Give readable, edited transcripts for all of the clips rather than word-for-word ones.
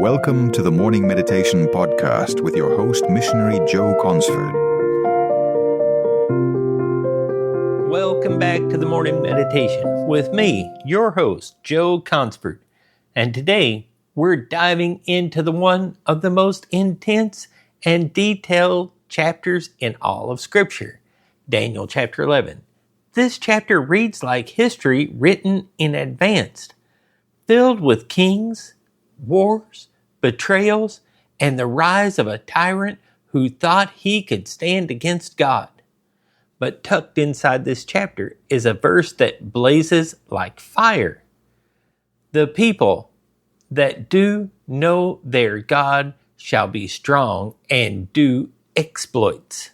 Welcome to the Morning Meditation Podcast with your host, Missionary Joe Consford. Welcome back to the Morning Meditation with me, your host, Joe Consford. And today, we're diving into one of the most intense and detailed chapters in all of Scripture, Daniel chapter 11. This chapter reads like history written in advance, filled with kings, wars, betrayals, and the rise of a tyrant who thought he could stand against God. But tucked inside this chapter is a verse that blazes like fire. The people that do know their God shall be strong and do exploits.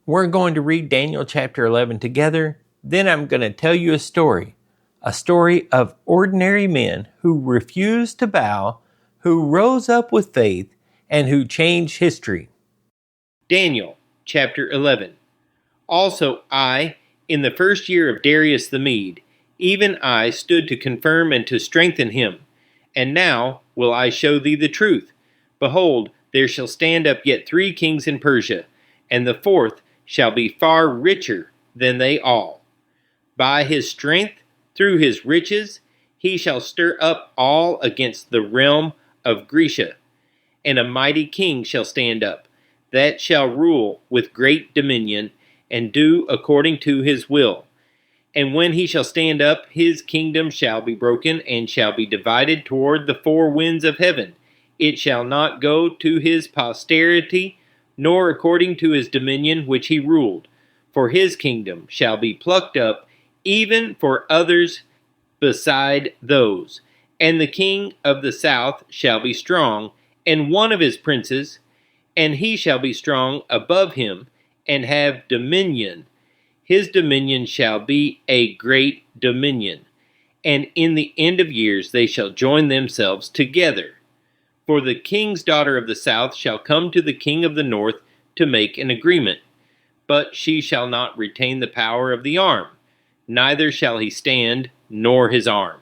We're going to read Daniel chapter 11 together. Then I'm going to tell you a story of ordinary men who refused to bow, who rose up with faith, and who changed history. Daniel chapter 11. Also I, in the first year of Darius the Mede, even I stood to confirm and to strengthen him. And now will I show thee the truth. Behold, there shall stand up yet 3 kings in Persia, and the 4th shall be far richer than they all. By his strength, through his riches, he shall stir up all against the realm of Grecia. And a mighty king shall stand up, that shall rule with great dominion, and do according to his will. And when he shall stand up, his kingdom shall be broken, and shall be divided toward the 4 winds of heaven. It shall not go to his posterity, nor according to his dominion which he ruled. For his kingdom shall be plucked up, even for others beside those. And the king of the south shall be strong, and one of his princes, and he shall be strong above him, and have dominion. His dominion shall be a great dominion. And in the end of years they shall join themselves together. For the king's daughter of the south shall come to the king of the north to make an agreement. But she shall not retain the power of the arm, neither shall he stand, nor his arm.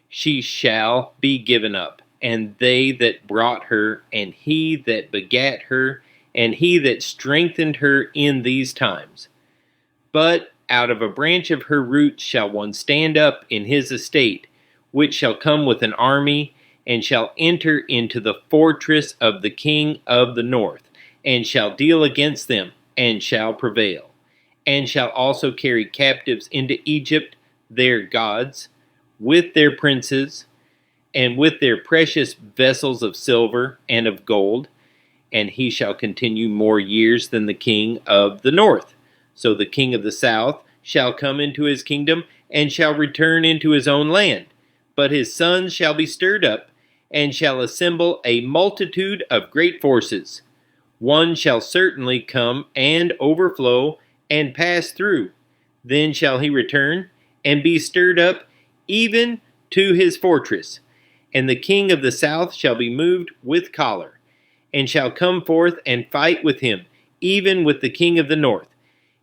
She shall be given up, and they that brought her, and he that begat her, and he that strengthened her in these times. But out of a branch of her roots shall one stand up in his estate, which shall come with an army, and shall enter into the fortress of the king of the north, and shall deal against them, and shall prevail, and shall also carry captives into Egypt their gods, with their princes, and with their precious vessels of silver and of gold, and he shall continue more years than the king of the north. So the king of the south shall come into his kingdom, and shall return into his own land. But his sons shall be stirred up, and shall assemble a multitude of great forces. One shall certainly come and overflow and pass through. Then shall he return and be stirred up even to his fortress. And the king of the south shall be moved with choler, and shall come forth and fight with him, even with the king of the north.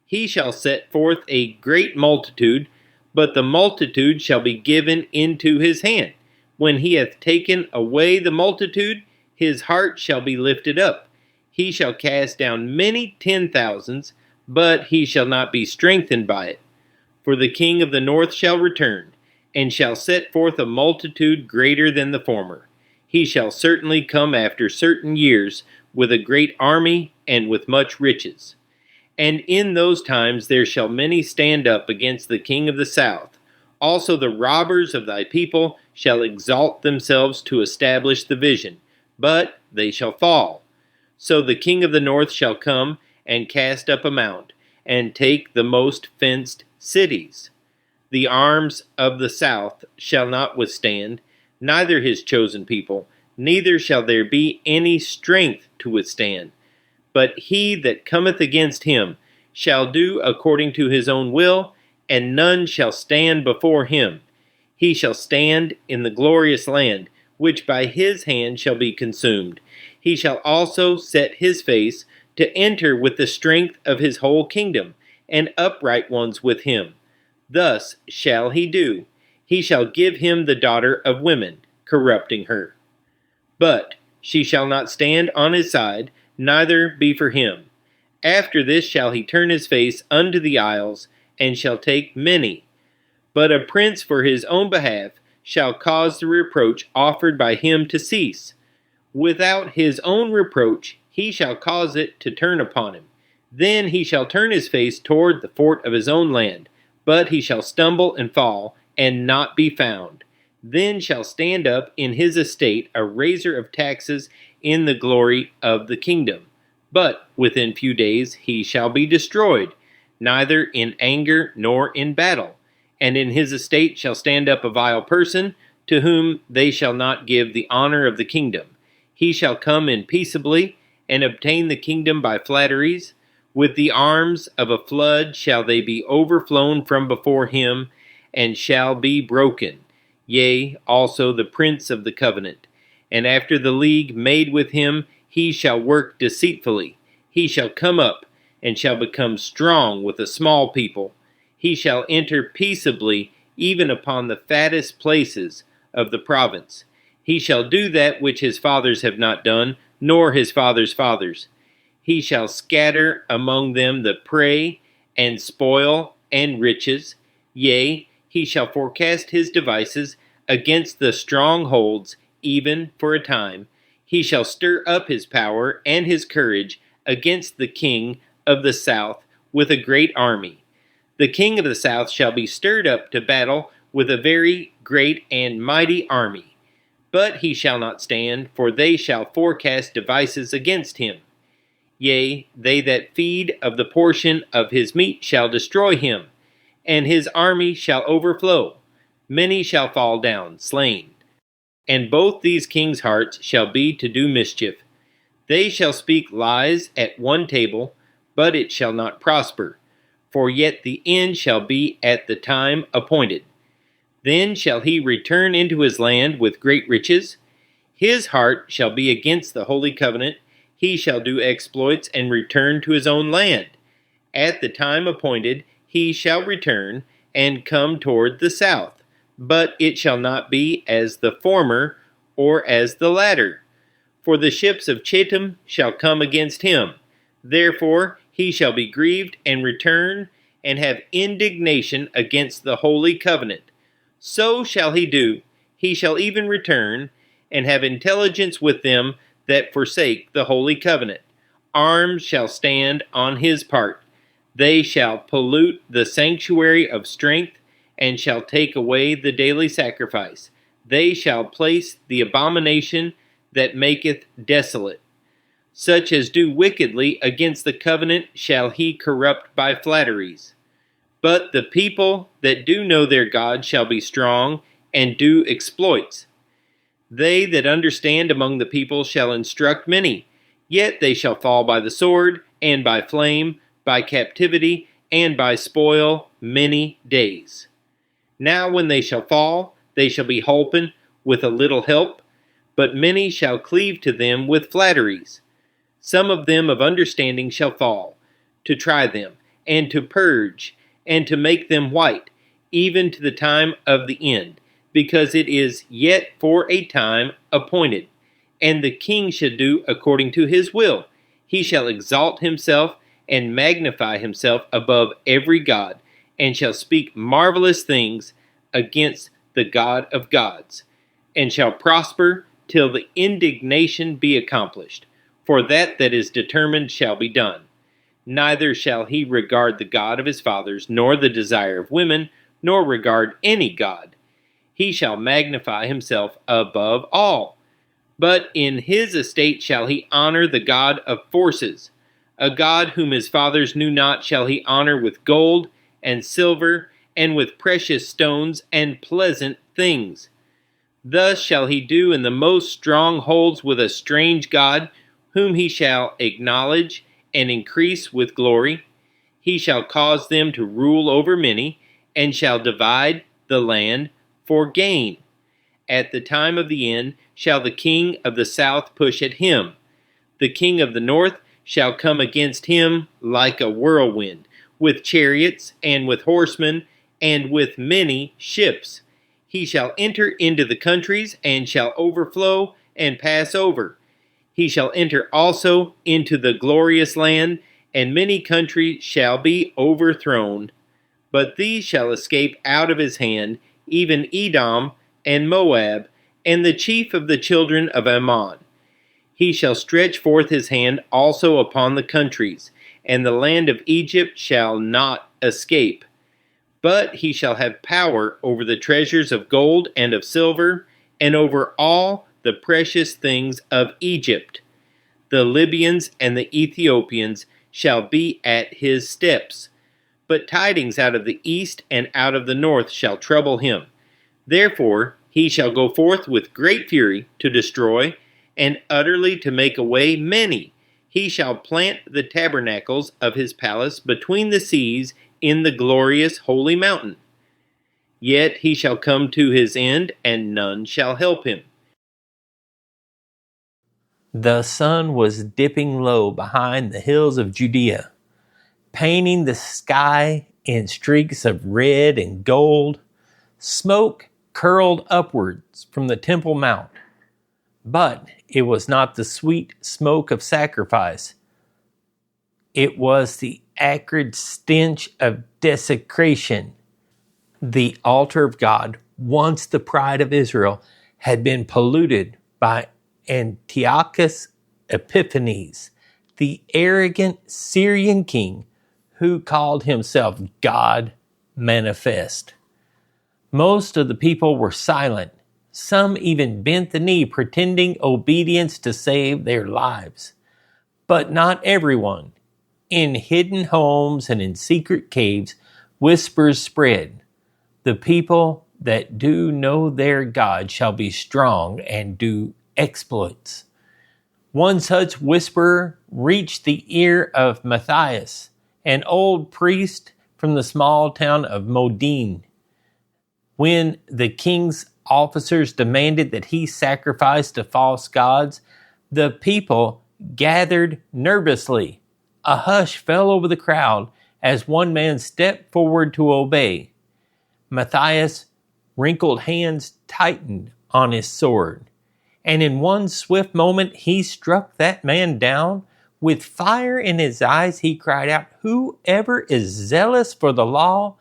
He shall set forth a great multitude, but the multitude shall be given into his hand. When he hath taken away the multitude, his heart shall be lifted up. He shall cast down many 10,000s, but he shall not be strengthened by it. For the king of the north shall return, and shall set forth a multitude greater than the former. He shall certainly come after certain years with a great army and with much riches. And in those times there shall many stand up against the king of the south. Also the robbers of thy people shall exalt themselves to establish the vision, but they shall fall. So the king of the north shall come and cast up a mount, and take the most fenced cities. The arms of the south shall not withstand, neither his chosen people, neither shall there be any strength to withstand. But he that cometh against him shall do according to his own will, and none shall stand before him. He shall stand in the glorious land, which by his hand shall be consumed. He shall also set his face to enter with the strength of his whole kingdom, and upright ones with him. Thus shall he do. He shall give him the daughter of women, corrupting her. but she shall not stand on his side, neither be for him. After this shall he turn his face unto the isles, and shall take many. But a prince for his own behalf shall cause the reproach offered by him to cease. Without his own reproach he shall cause it to turn upon him. Then he shall turn his face toward the fort of his own land, but he shall stumble and fall, and not be found. Then shall stand up in his estate a raiser of taxes in the glory of the kingdom. But within few days he shall be destroyed, neither in anger nor in battle. And in his estate shall stand up a vile person, to whom they shall not give the honor of the kingdom. He shall come in peaceably, and obtain the kingdom by flatteries. With the arms of a flood shall they be overflown from before him, and shall be broken. Yea, also the prince of the covenant. And after the league made with him, he shall work deceitfully. He shall come up, and shall become strong with a small people. He shall enter peaceably even upon the fattest places of the province. He shall do that which his fathers have not done, nor his fathers' fathers. He shall scatter among them the prey, and spoil, and riches. Yea, he shall forecast his devices against the strongholds, even for a time. He shall stir up his power and his courage against the king of the south with a great army. The king of the south shall be stirred up to battle with a very great and mighty army. But he shall not stand, for they shall forecast devices against him. Yea, they that feed of the portion of his meat shall destroy him, and his army shall overflow. Many shall fall down, slain. And both these kings' hearts shall be to do mischief. They shall speak lies at one table, but it shall not prosper. For yet the end shall be at the time appointed. Then shall he return into his land with great riches. His heart shall be against the holy covenant. He shall do exploits and return to his own land. At the time appointed he shall return and come toward the south. But it shall not be as the former or as the latter. For the ships of Chittim shall come against him. Therefore he shall be grieved and return, and have indignation against the holy covenant. So shall he do. He shall even return, and have intelligence with them that forsake the holy covenant. Arms shall stand on his part. They shall pollute the sanctuary of strength, and shall take away the daily sacrifice. They shall place the abomination that maketh desolate. Such as do wickedly against the covenant shall he corrupt by flatteries. But the people that do know their God shall be strong, and do exploits. They that understand among the people shall instruct many, yet they shall fall by the sword, and by flame, by captivity, and by spoil many days. Now when they shall fall, they shall be holpen with a little help, but many shall cleave to them with flatteries. Some of them of understanding shall fall, to try them, and to purge, and to make them white, even to the time of the end, because it is yet for a time appointed. And the king shall do according to his will. He shall exalt himself, and magnify himself above every god, and shall speak marvelous things against the God of gods, and shall prosper till the indignation be accomplished. For that is determined shall be done. Neither shall he regard the God of his fathers, nor the desire of women, nor regard any god. He shall magnify himself above all. But in his estate shall he honor the God of forces. A God whom his fathers knew not shall he honor with gold and silver, and with precious stones and pleasant things. Thus shall he do in the most strongholds with a strange God, whom he shall acknowledge and increase with glory. He shall cause them to rule over many, and shall divide the land for gain. At the time of the end shall the king of the south push at him. The king of the north shall come against him like a whirlwind, with chariots, and with horsemen, and with many ships. He shall enter into the countries, and shall overflow, and pass over. He shall enter also into the glorious land, and many countries shall be overthrown. But these shall escape out of his hand, even Edom and Moab, and the chief of the children of Ammon. He shall stretch forth his hand also upon the countries, and the land of Egypt shall not escape. But he shall have power over the treasures of gold and of silver, and over all the precious things of Egypt. The Libyans and the Ethiopians shall be at his steps. But tidings out of the east and out of the north shall trouble him. Therefore he shall go forth with great fury to destroy, and utterly to make away many. He shall plant the tabernacles of his palace between the seas in the glorious holy mountain. Yet he shall come to his end, and none shall help him. The sun was dipping low behind the hills of Judea, painting the sky in streaks of red and gold. Smoke curled upwards from the Temple Mount, but it was not the sweet smoke of sacrifice. It was the acrid stench of desecration. The altar of God, once the pride of Israel, had been polluted by Antiochus Epiphanes, the arrogant Syrian king who called himself God manifest. Most of the people were silent. Some even bent the knee, pretending obedience to save their lives. But not everyone. In hidden homes and in secret caves, whispers spread. The people that do know their God shall be strong and do exploits. One such whisperer reached the ear of Matthias, an old priest from the small town of Modin. When the king's officers demanded that he sacrifice to false gods, the people gathered nervously. A hush fell over the crowd as one man stepped forward to obey. Matthias' wrinkled hands tightened on his sword, and in one swift moment he struck that man down. With fire in his eyes he cried out, "Whoever is zealous for the law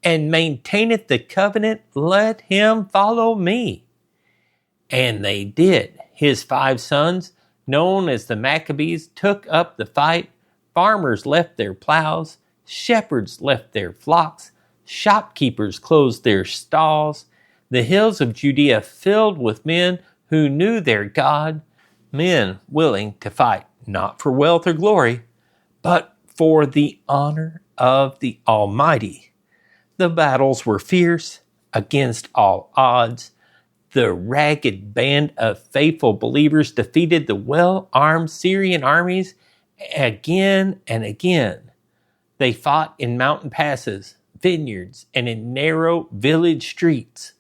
and maintaineth the covenant, let him follow me." And they did. His 5 sons, known as the Maccabees, took up the fight. Farmers left their plows, shepherds left their flocks, shopkeepers closed their stalls. The hills of Judea filled with men who knew their God, men willing to fight, not for wealth or glory, but for the honor of the Almighty. The battles were fierce, against all odds. The ragged band of faithful believers defeated the well-armed Syrian armies again and again. They fought in mountain passes, vineyards, and in narrow village streets.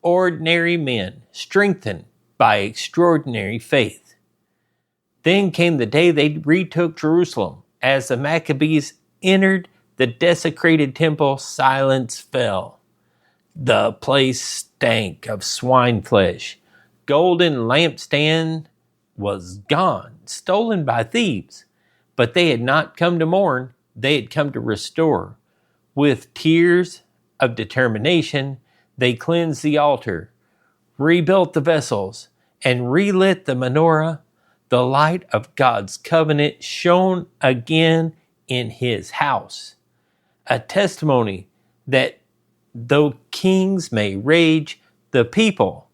Ordinary men, strengthened by extraordinary faith. Then came the day they retook Jerusalem. As the Maccabees entered the desecrated temple, silence fell. The place stank of swine flesh. Golden lampstand was gone, stolen by thieves. But they had not come to mourn, they had come to restore. With tears of determination, they cleansed the altar, rebuilt the vessels, and relit the menorah. The light of God's covenant shone again in his house. A testimony that though kings may rage, the people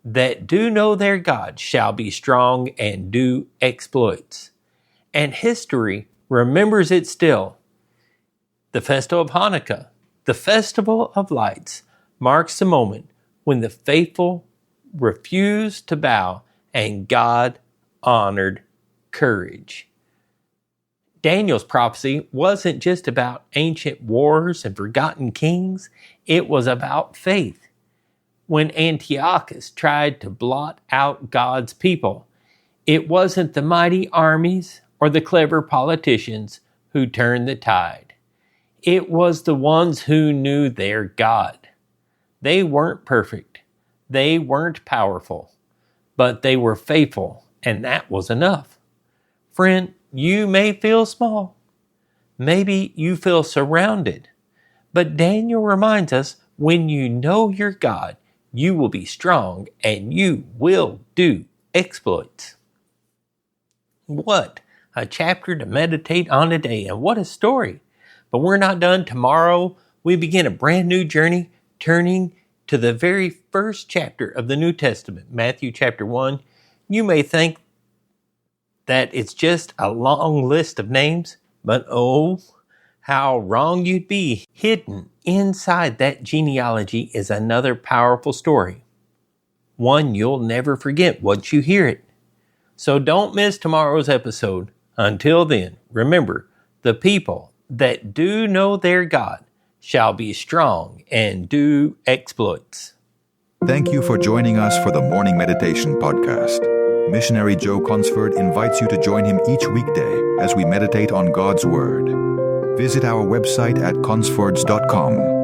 that do know their God shall be strong and do exploits. And history remembers it still. The festival of Hanukkah, the festival of lights, marks the moment when the faithful refused to bow and God honored courage. Daniel's prophecy wasn't just about ancient wars and forgotten kings. It was about faith. When Antiochus tried to blot out God's people, it wasn't the mighty armies or the clever politicians who turned the tide. It was the ones who knew their God. They weren't perfect. They weren't powerful. but they were faithful, and that was enough. Friend, you may feel small. Maybe you feel surrounded. But Daniel reminds us, when you know your God, you will be strong and you will do exploits. What a chapter to meditate on today, and what a story. But we're not done. Tomorrow we begin a brand new journey, turning to the very first chapter of the New Testament, Matthew chapter 1. You may think that it's just a long list of names, but oh, how wrong you'd be. Hidden inside that genealogy is another powerful story, one you'll never forget once you hear it. So don't miss tomorrow's episode. Until then, remember, the people that do know their God shall be strong and do exploits. Thank you for joining us for the Morning Meditation Podcast. Missionary Joe Consford invites you to join him each weekday as we meditate on God's Word. Visit our website at consfords.com.